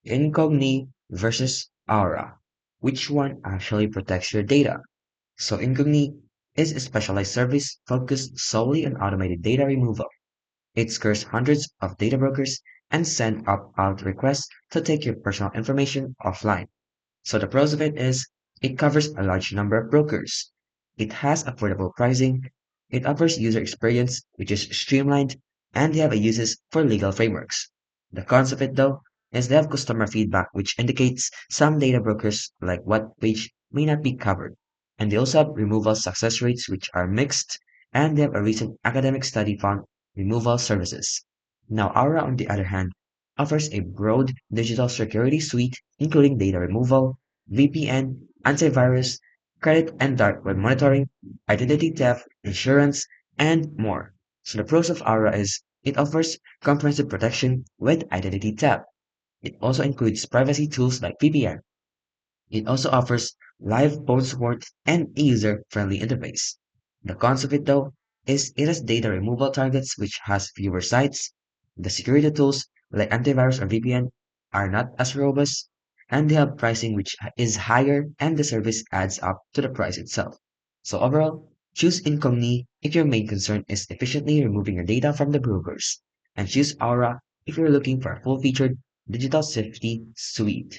Incogni versus Aura. Which one actually protects your data? So Incogni is a specialized service focused solely on automated data removal. It scores hundreds of data brokers and sends opt-out requests to take your personal information offline. So the pros of it is it covers a large number of brokers. It has affordable pricing. It offers user experience, which is streamlined, and they have a uses for legal frameworks. The cons of it, though, is they have customer feedback, which indicates some data brokers, like what page, may not be covered. And they also have removal success rates, which are mixed, and they have a recent academic study found removal services. Now, Aura, on the other hand, offers a broad digital security suite including data removal, VPN, antivirus, credit and dark web monitoring, identity theft, insurance, and more. So the pros of Aura is it offers comprehensive protection with identity theft. It also includes privacy tools like VPN. It also offers live phone support and a user-friendly interface. The cons of it though is it has data removal targets which has fewer sites. The security tools like antivirus or VPN are not as robust, and they have pricing which is higher and the service adds up to the price itself. So overall, choose Incogni if your main concern is efficiently removing your data from the brokers, and choose Aura if you're looking for a full-featured digital safety suite.